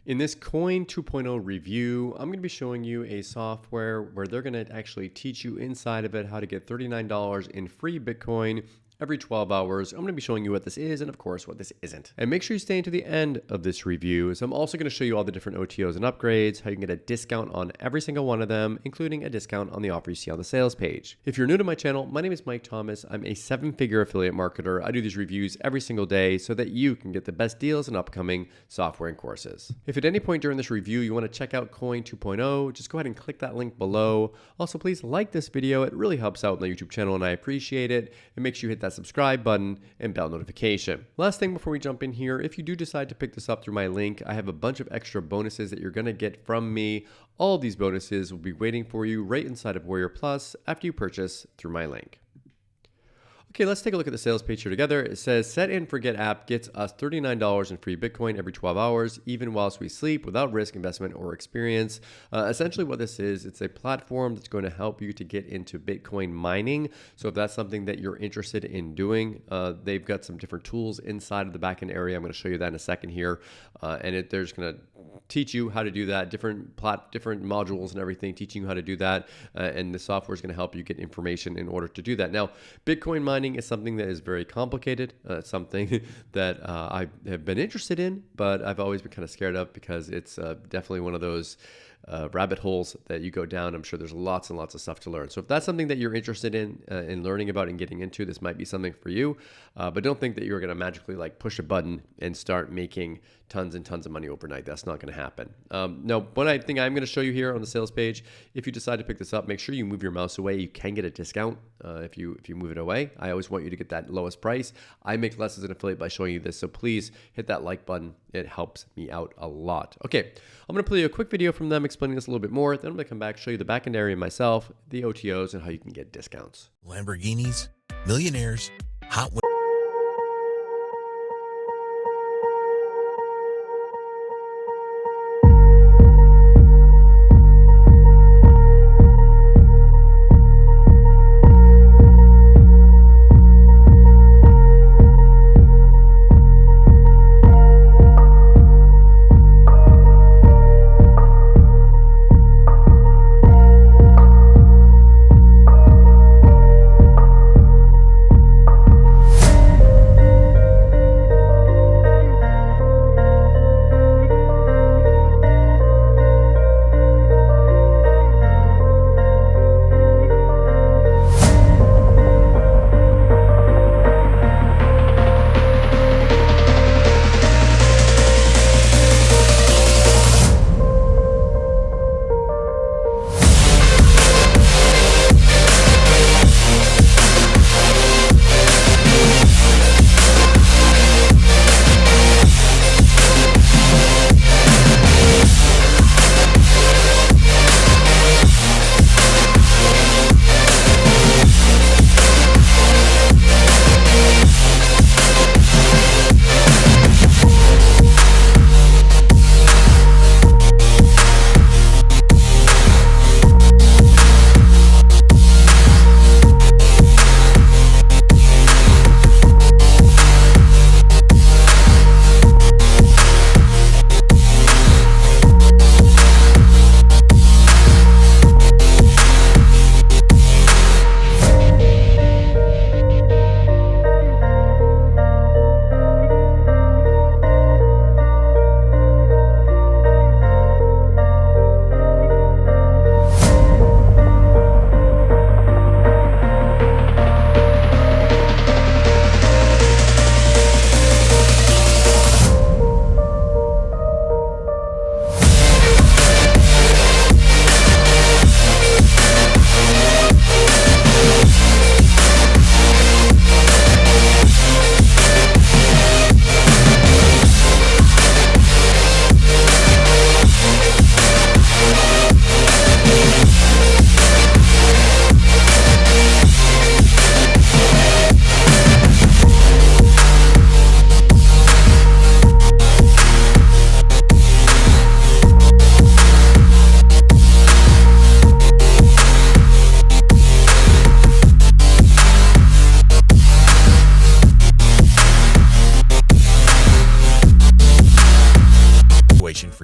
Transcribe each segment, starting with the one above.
In this Koin 2.0 review, I'm going to be showing you a software where they're going to actually teach you inside of it how to get $39 in free Bitcoin every 12 hours. I'm going to be showing you what this is and of course what this isn't. And make sure you stay to the end of this review. So I'm also going to show you all the different OTOs and upgrades, how you can get a discount on every single one of them, including a discount on the offer you see on the sales page. If you're new to my channel, my name is Mike Thomas. I'm a 7-figure affiliate marketer. I do these reviews every single day so that you can get the best deals and upcoming software and courses. If at any point during this review you want to check out Koin 2.0, just go ahead and click that link below. Also, please like this video. It really helps out my YouTube channel and I appreciate it. And make sure you hit that subscribe button and bell notification. Last thing before we jump in here, if you do decide to pick this up through my link, I have a bunch of extra bonuses that you're going to get from me. All of these bonuses will be waiting for you right inside of Warrior Plus after you purchase through my link. Okay, let's take a look at the sales page here together. It says Set and Forget app gets us $39 in free Bitcoin every 12 hours, even whilst we sleep, without risk, investment, or experience. Essentially what this is, it's a platform that's going to help you to get into Bitcoin mining. So if that's something that you're interested in doing, they've got some different tools inside of the backend area. I'm going to show you that in a second here. They're just going to teach you how to do that, different modules and everything, teaching you how to do that. And the software is going to help you get information in order to do that. Now, Bitcoin mining is something that is very complicated. It's something that I have been interested in, but I've always been kind of scared of because it's definitely one of those rabbit holes that you go down. I'm sure there's lots and lots of stuff to learn. So if that's something that you're interested in learning about and getting into, this might be something for you. But don't think that you're going to magically like push a button and start making tons and tons of money overnight. That's not going to happen. Now, one thing I'm going to show you here on the sales page, if you decide to pick this up, make sure you move your mouse away. You can get a discount if you move it away. I always want you to get that lowest price. I make less as an affiliate by showing you this. So please hit that like button. It helps me out a lot. Okay, I'm going to play you a quick video from them explaining this a little bit more. Then I'm going to come back, show you the backend area myself, the OTOs, and how you can get discounts. Lamborghinis, millionaires, hot women.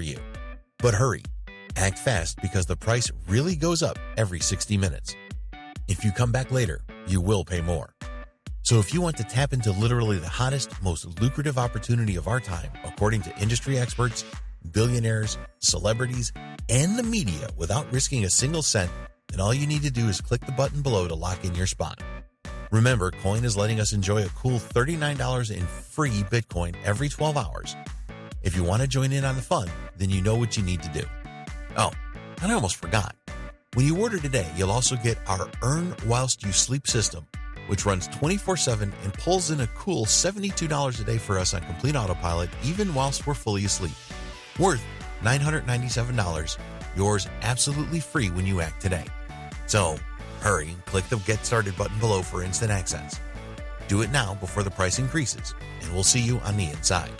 you. But hurry, act fast because the price really goes up every 60 minutes. If you come back later, you will pay more. So if you want to tap into literally the hottest, most lucrative opportunity of our time, according to industry experts, billionaires, celebrities, and the media without risking a single cent, then all you need to do is click the button below to lock in your spot. Remember, Koin is letting us enjoy a cool $39 in free Bitcoin every 12 hours. If you want to join in on the fun, then you know what you need to do. Oh, and I almost forgot. When you order today, you'll also get our Earn Whilst You Sleep system, which runs 24/7 and pulls in a cool $72 a day for us on complete autopilot, even whilst we're fully asleep. Worth $997, yours absolutely free when you act today. So, hurry and click the Get Started button below for instant access. Do it now before the price increases, and we'll see you on the inside.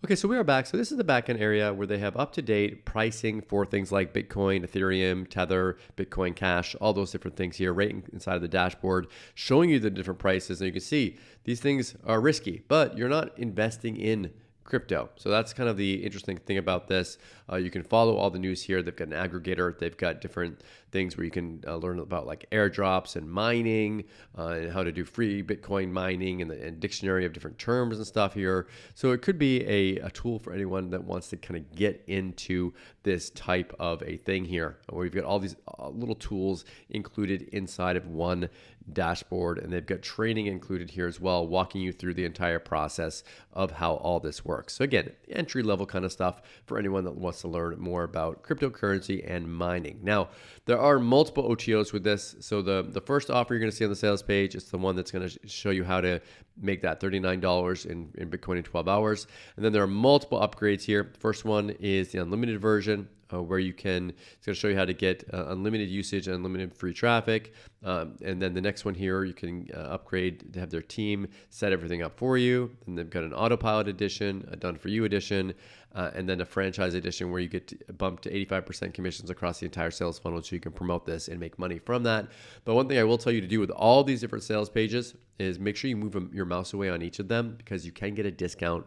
Okay, so we are back. So this is the backend area where they have up-to-date pricing for things like Bitcoin, Ethereum, Tether, Bitcoin Cash, all those different things here right inside of the dashboard, showing you the different prices. And you can see these things are risky, but you're not investing in crypto. So that's kind of the interesting thing about this. You can follow all the news here. They've got an aggregator. They've got different things where you can learn about like airdrops and mining and how to do free Bitcoin mining and dictionary of different terms and stuff here. So it could be a tool for anyone that wants to kind of get into this type of a thing here, where you've got all these little tools included inside of one dashboard, and they've got training included here as well, walking you through the entire process of how all this works. So again, entry level kind of stuff for anyone that wants to learn more about cryptocurrency and mining. Now, there are multiple OTOs with this. So the first offer you're going to see on the sales page is the one that's going to show you how to make that $39 in Bitcoin in 12 hours. And then there are multiple upgrades here. The first one is the unlimited version, where it's going to show you how to get unlimited usage and unlimited free traffic. And then the next one here, you can upgrade to have their team set everything up for you. And they've got an autopilot edition, a done for you edition, and then a franchise edition where you get to bump to 85% commissions across the entire sales funnel, so you can promote this and make money from that. But one thing I will tell you to do with all these different sales pages is make sure you move your mouse away on each of them, because you can get a discount.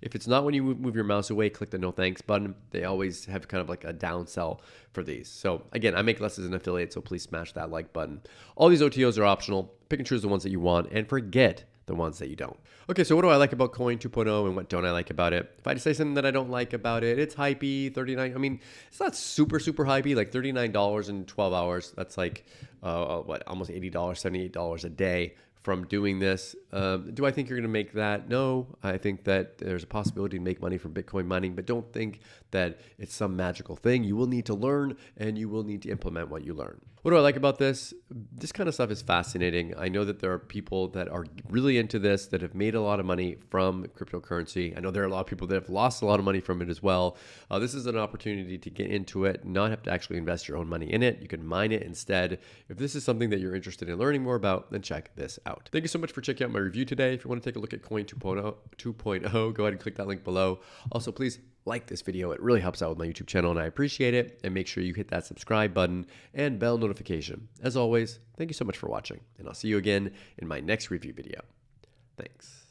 If it's not when you move your mouse away, click the no thanks button. They always have kind of like a downsell for these. So again, I make less as an affiliate, so please smash that like button. All these OTOs are optional. Pick and choose the ones that you want and forget the ones that you don't. Okay, so what do I like about Koin 2.0 and what don't I like about it? If I had to say something that I don't like about it, it's hypey, 39. I mean, it's not super hypey, like $39 in 12 hours. That's like, almost $80, $78 a day from doing this. Do I think you're going to make that? No. I think that there's a possibility to make money from Bitcoin mining, but don't think that it's some magical thing. You will need to learn, and you will need to implement what you learn. What do I like about this? This kind of stuff is fascinating. I know that there are people that are really into this, that have made a lot of money from cryptocurrency. I know there are a lot of people that have lost a lot of money from it as well. This is an opportunity to get into it, not have to actually invest your own money in it. You can mine it instead. If this is something that you're interested in learning more about, then check this out. Thank you so much for checking out my review today. If you want to take a look at Koin 2.0, go ahead and click that link below. Also, please like this video. It really helps out with my YouTube channel, and I appreciate it. And make sure you hit that subscribe button and bell notification. As always, thank you so much for watching, and I'll see you again in my next review video. Thanks.